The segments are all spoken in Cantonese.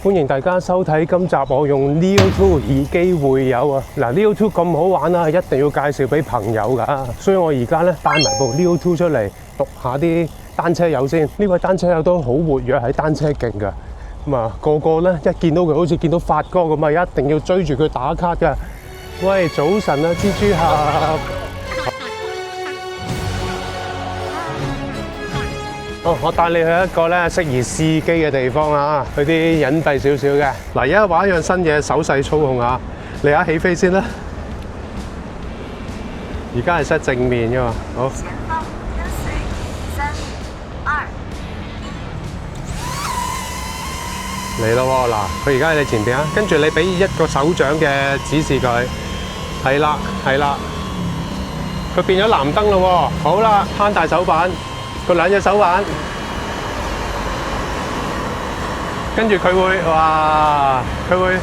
歡迎大家收睇今集我用 Neo 2耳機會友啊！嗱 ，Neo 2咁好玩啊，一定要介紹俾朋友㗎。所以我而家咧帶埋部 Neo 2出嚟，讀下啲單車友先。呢位單車友都好活躍喺單車徑㗎。咁啊，個個咧一見到佢好似見到發哥咁啊，一定要追住佢打卡㗎。喂，早晨啊，蜘蛛俠！哦，我帶你去一個咧適宜試機嘅地方啊，去啲隱蔽少少嘅。嗱，而家玩一樣新嘢，手勢操控啊！你而家起飛先啦。而家係 set 正面㗎嘛，好。前方跟隨3、2、1。嚟咯喎！嗱，佢而家喺你前邊啊，跟住你俾一個手掌嘅指示佢，係啦，係啦。佢變咗藍燈咯喎，好啦，攤大手板，個兩隻手板。跟住佢會，哇！佢會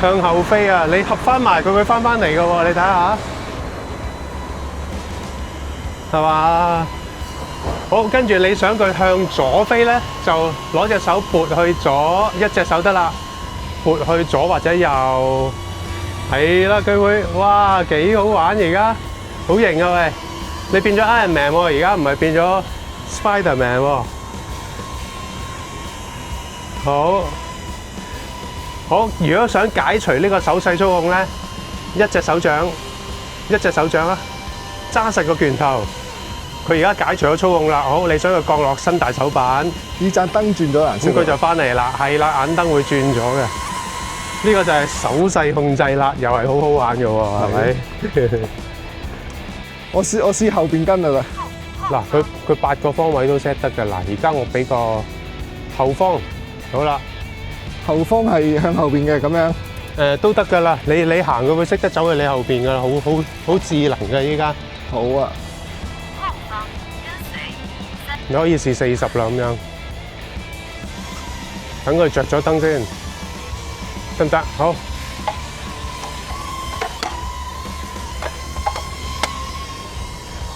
向後飛啊！你合翻埋，佢會翻嚟嘅喎，你睇下，係嘛？好，跟住你想佢向左飛咧，就攞隻手撥去左，一隻手得啦，撥去左或者右，係啦，佢會，哇，幾好玩而家，好型啊喂！你變咗 Iron Man 喎，而家唔係變咗 Spider Man 喎。好，好。如果想解除呢個手勢操控咧，一隻手掌啊，揸實個拳頭。佢而家解除咗操控啦。好，你想佢降落新大手板，呢盞燈轉咗顏色，咁佢就翻嚟啦。係啦，眼燈會轉咗嘅。呢個就係手勢控制啦，又係好好玩嘅喎，係咪？我試後邊跟啦。嗱，佢8個方位都 set 得㗎。嗱，而家我俾個後方。好啦，後方係向後邊嘅咁樣，都得㗎啦。你行佢會識得走去你後邊㗎啦，好智能㗎依家。好啊。後方跟隨你可以試40啦咁樣，等佢着咗燈先，得唔得？好。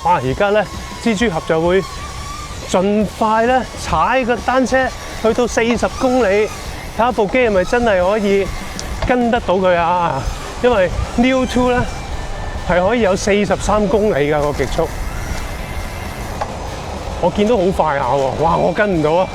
哇！而家咧，蜘蛛俠就會盡快咧踩個單車去到40公里，睇下部機係咪真係可以跟得到佢啊？因為 Neo 2咧係可以有43公里㗎個極速，我見到好快下喎，哇！我跟唔到啊！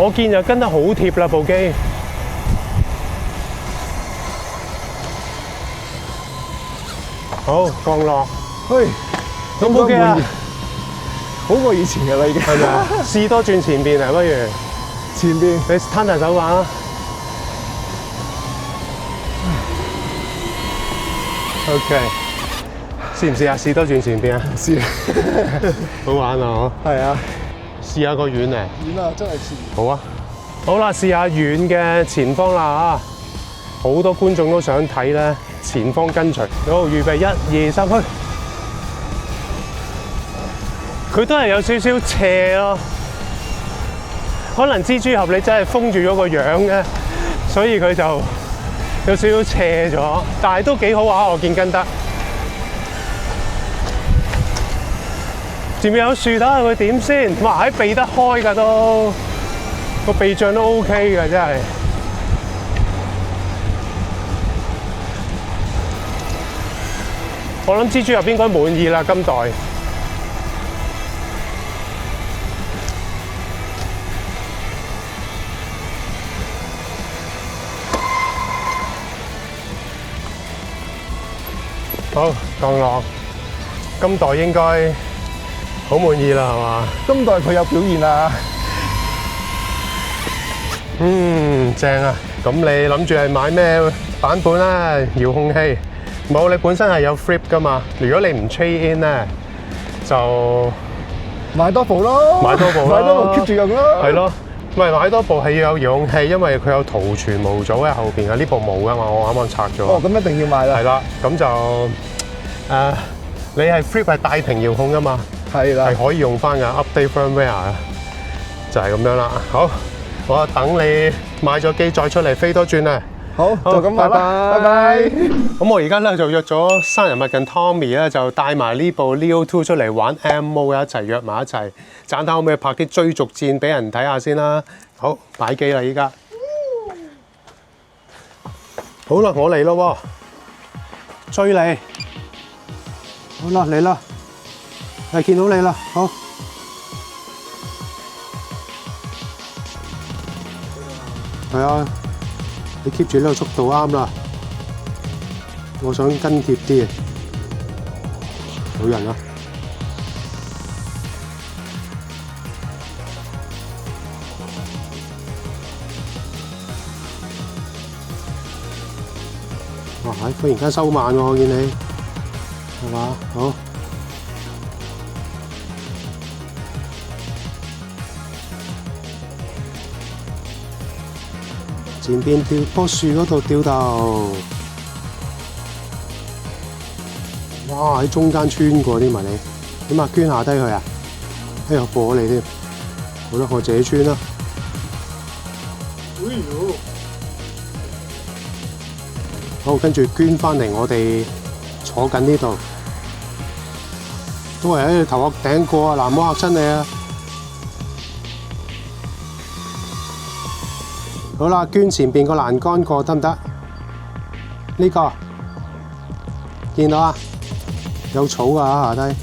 我見就跟得好貼啦部機。好，降落。嘿，咁 OK 啊？好過以前嘅啦已經。係咪啊？試多轉前邊啊，不如前邊你攤大手板啊。OK， 試唔試啊？試多轉前邊啊？試，好玩啊！嗬。係啊。試下個遠嚟。遠啊，真係似。好啊。好啦，試下遠嘅前方啦嚇！好多觀眾都想睇咧，前方跟隨。好，預備1、2、3，去！佢都係有少少斜咯，可能蜘蛛俠你真係封住咗個樣嘅，所以佢就有少少斜咗，但係都幾好啊！我見跟得。前面有樹，睇下佢點先。哇，喺避得開㗎都。個避障都 OK 嘅，真係。我諗蜘蛛俠應該滿意啦，今代。好，降落。今代應該好滿意啦，係嘛？今代佢有表現啊！正啊！咁你諗住係買咩版本咧？遙控器冇，你本身係有 Flip 噶嘛？如果你唔 trade in 咧，就買多部咯，買多部咯，買多部 keep 住用咯。係咯，唔係買多部係要有遙控器，因為佢有圖傳模組喺後邊嘅。呢部冇噶嘛，我啱啱拆咗。哦，咁一定要買啦。係啦，咁就你係 Flip 係大屏遙控噶嘛？係啦，係可以用翻㗎 update firmware 啊。就係咁樣啦。好，我等你買咗機再出嚟飛多轉啊！好，就咁話啦，拜拜。咁我而家咧就約咗生人勿近 Tommy 咧，就帶埋呢部 Leo 2出嚟玩 M Mode 一齊約埋一齊，盞睇可唔可以拍啲追逐戰俾人睇下先啦。好，擺機啦依家。好啦，我嚟咯喎，追你。好啦，嚟啦，係見到你啦，好。係啊。你 keep 住呢個速度啱啦，我想跟貼啲，好人啊！哇！忽然間收慢喎，我見你係嘛？好。前邊條棵樹嗰度掉頭，哇！喺中間穿過添埋你，點啊？捐下低佢啊！哎呀，過咗你添，好啦，我自己穿啦。好，跟住捐翻嚟，我哋坐緊呢度，都係喺頭殼頂過啊！嗱，唔好嚇親你啊！好啦，捐前邊個欄杆過得唔得？呢個見到啊？有草啊下低。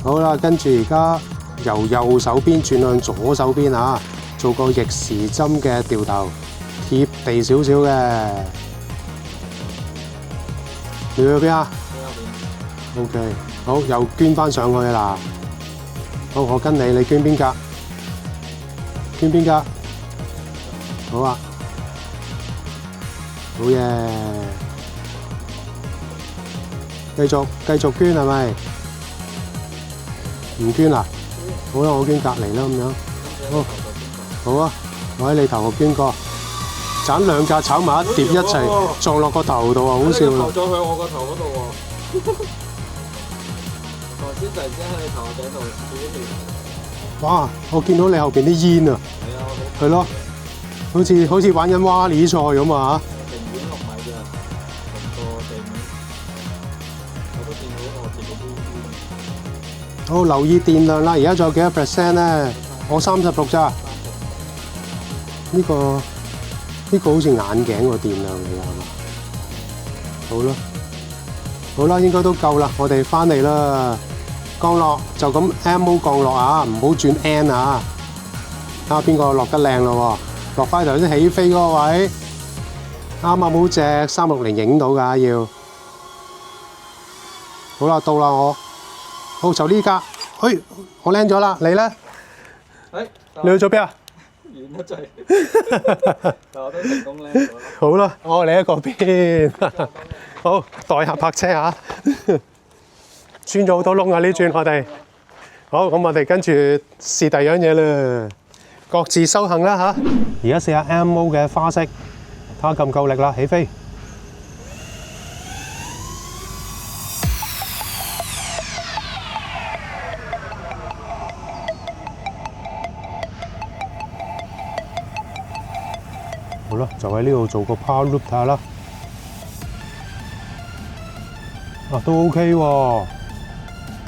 好啦，跟住而家由右手邊轉向左手邊啊，做個逆時針嘅掉頭，貼地少少嘅。你去邊啊？OK， 好，又捐翻上去啦。好，我跟你，你捐邊格？捐邊格？好啊，好嘢！繼續捐係咪？唔捐啊？好啦，我捐隔離啦咁樣。好啊，我喺你頭殼捐過，斬兩架炒埋一碟一齊撞落個頭度啊！好笑啊！頭咗去我個頭嗰度喎。頭先突然之間喺你頭頂度少咗條。哇！我見到你後邊啲煙啊！係咯，好似玩緊蛙哩賽咁啊！定點6米啫，同個地面，我都見到我自己啲煙。好，留意電量啦！而家仲有幾多 percent 咧？我36咋？呢個好似眼鏡個電量嚟㗎係嘛？好啦，好啦，應該都夠啦，我哋翻嚟啦。降落就咁 M O 降落啊，唔好轉 N 啊！睇下邊個落得靚咯喎，落翻頭先起飛嗰個位，啱啱好隻360影到㗎要。好啦，到啦我，好就呢架，嘿，我靚咗啦，你咧？你去咗邊啊？遠得滯，但我都成功靚咗。好啦，我嚟喺嗰邊，好代客泊車啊！穿咗好多窿啊！呢轉我哋，好咁我哋跟住試第二樣嘢啦，各自修行啦嚇。而家試下 M O 嘅花式，睇下夠唔夠力啦，起飛。好啦，就喺呢度做個 power loop 睇下啦。啊，都 OK 喎。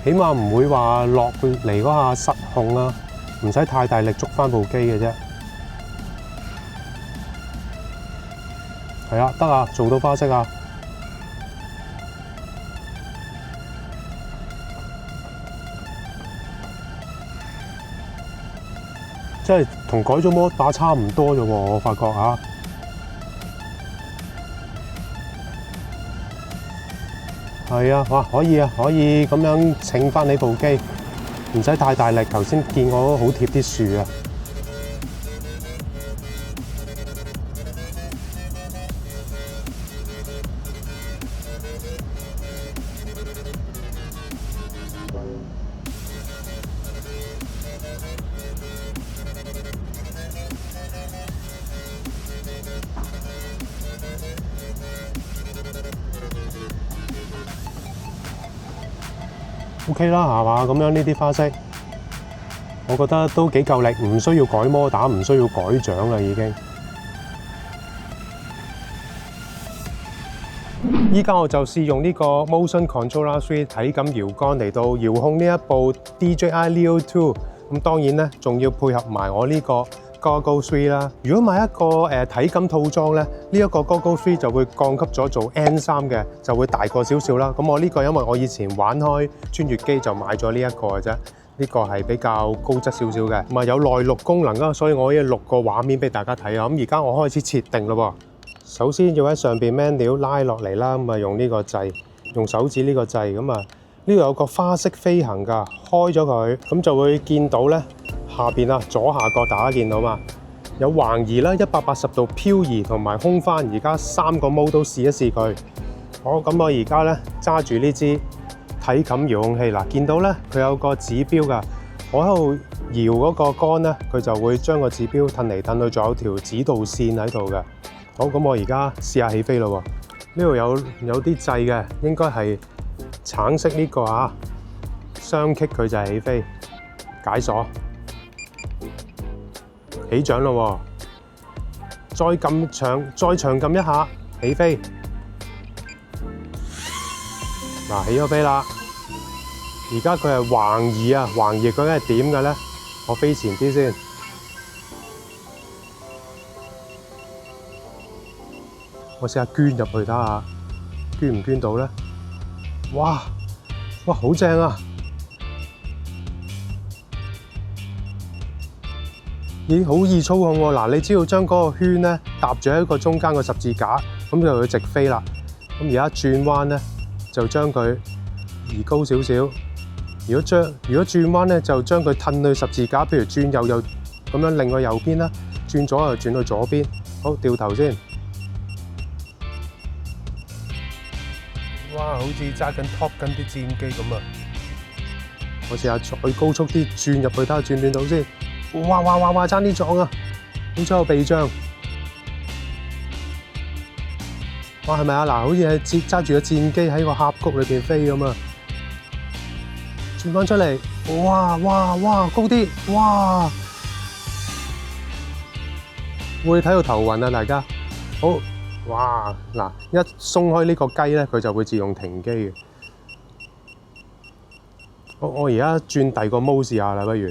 起碼唔會話落嚟嗰下失控啊，唔使太大力捉翻部機嘅啫。係啊，得啊，做到花式啊！即係同改咗摩打差唔多啫喎，我發覺啊。係啊，哇，可以啊，可以咁樣請翻你部機，唔使太大力。頭先見我好貼啲樹啊。OK 啦，係嘛？咁樣呢啲花式我覺得都幾夠力，唔需要改摩打，唔需要改獎啦已經。依家我就試用呢個 Motion Controller 3體感搖桿嚟到遙控呢一部 DJI Neo 2。咁當然咧，仲要配合埋我呢個 Goggle 3啦。如果買一個體感套裝咧，呢一個 Goggle 3就會降級咗做 N3嘅，就會大個少少啦。咁我呢個因為我以前玩開穿越機就買咗呢一個嘅啫。呢個係比較高質少少嘅，咁啊有內錄功能啦，所以我可以錄個畫面俾大家睇啊。咁而家我開始設定咯喎。首先要喺上邊 menu 拉落嚟啦，咁啊用呢個掣，用手指呢個掣，咁啊呢度有個花式飛行㗎，開咗佢，咁就會見到咧下邊啊左下角大家見到嘛，有橫移啦、180度漂移同埋空翻，而家3個 mode 都試一試佢。好，咁我而家咧揸住呢支體感遙控器嗱，見到咧佢有個指標㗎，我喺度搖嗰個桿咧，佢就會將個指標褪嚟褪去，仲有條指導線喺度嘅。好，咁我而家試下起飛咯喎，呢度有啲掣嘅，應該係橙色呢個啊，雙擊佢就係起飛，解鎖，起獎咯喎，再長撳一下，起飛。嗱，起咗飛啦！而家佢係橫移啊，橫移究竟係點嘅咧？我飛前啲先，我試下捐入去睇下，捐唔捐到咧？哇，好正啊！咦，好易操控喎！嗱，你只要將嗰個圈咧搭住喺個中間個十字架，咁就會直飛啦。咁而家轉彎咧，就將佢移高少少。如果轉彎咧，就將佢褪去十字架，譬如轉右咁樣擰去右邊啦，轉左又轉去左邊。好，掉頭先。哇，好似揸緊 Top 緊啲戰機咁啊！我試下再高速啲轉入去睇下轉唔轉到先。哇！爭啲撞啊！好彩有避障。哇，係咪啊？嗱，好似係揸住個戰機喺個峽谷裏邊飛咁啊！轉翻出嚟，哇！高啲，哇！會睇到頭暈啊！大家好，哇！嗱，一鬆開呢個雞咧，佢就會自動停機嘅。好，我而家轉第二個 mode 試下啦，不如。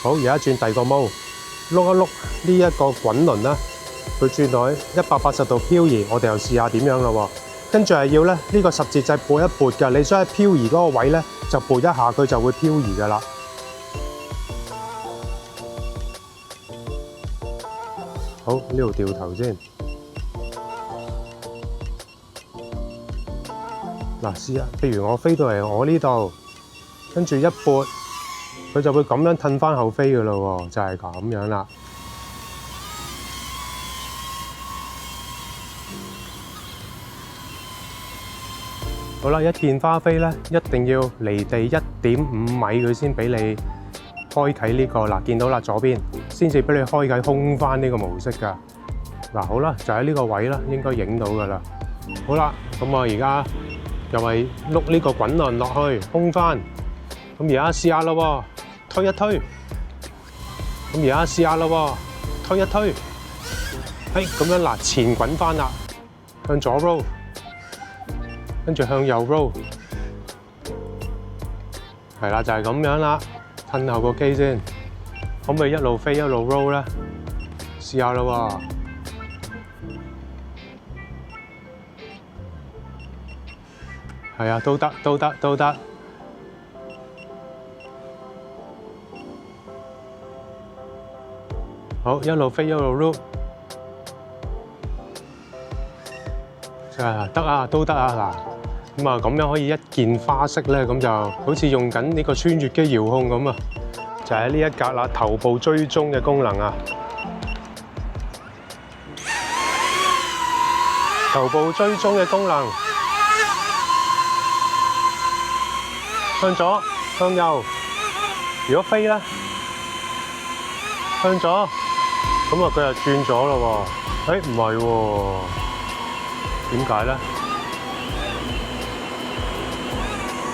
好，而家轉第二個 mode。碌一碌呢一個滾輪啦，佢轉到180度漂移，我哋又試下點樣咯喎。跟住係要咧呢個十字掣撥一撥㗎，你想喺漂移嗰個位咧就撥一下，佢就會漂移㗎啦。好，呢度掉頭先。嗱，試下，譬如我飛到嚟我呢度，跟住一撥。佢就會咁樣褪翻後飛嘅咯喎，就係咁樣啦。好啦，一見花飛咧，一定要離地1.5米佢先俾你開啟呢個嗱，見到啦左邊，先至俾你開啟空翻呢個模式㗎。嗱，好啦，就喺呢個位啦，應該影到㗎啦。好啦，咁我而家又係碌呢個滾輪落去空翻，咁而家試下咯喎。推一推，咁而家試下咯喎，推一推，咁樣嗱，前滾翻啦，向左 roll， 跟住向右 roll， 係啦，就係咁樣啦，褪後個機先，可唔可以一路飛一路 roll 咧？試下咯喎，係啊，都得。好，一路飛一路 roll， 得啊，都得啊嗱，咁啊咁樣可以一件花式咧，咁就好似用緊呢個穿越機遙控咁啊，就喺呢一格啦，頭部追蹤嘅功能啊，頭部追蹤嘅功能，向左向右，如果飛咧，向左。咁啊，佢又轉咗咯喎！唔係喎，點解咧？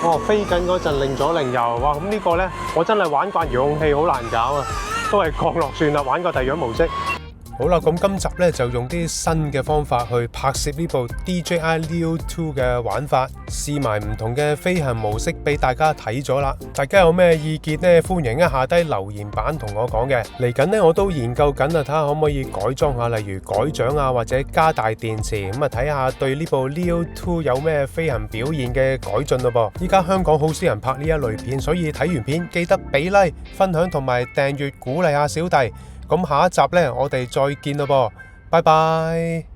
哦，飛緊嗰陣擰左擰右，哇！咁呢個呢，我真係玩慣遙控器好難搞啊，都係降落算啦，玩個第二種模式。好啦，咁今集呢就用啲新嘅方法去拍攝呢部 DJI Neo 2嘅玩法，試埋唔同嘅飛行模式俾大家睇咗啦。大家有咩意見呢？歡迎下低留言版同我講嘅。嚟緊呢，我都研究緊啊，睇下可唔可以改裝下，例如改獎啊，或者加大電池，咁啊睇下對呢部 Neo 2有咩飛行表現嘅改進咯噃。依家香港好少人拍呢一類片，所以睇完片記得俾 like、分享同埋訂閱鼓勵下小弟。咁下一集呢，我哋再見咯噃，拜拜。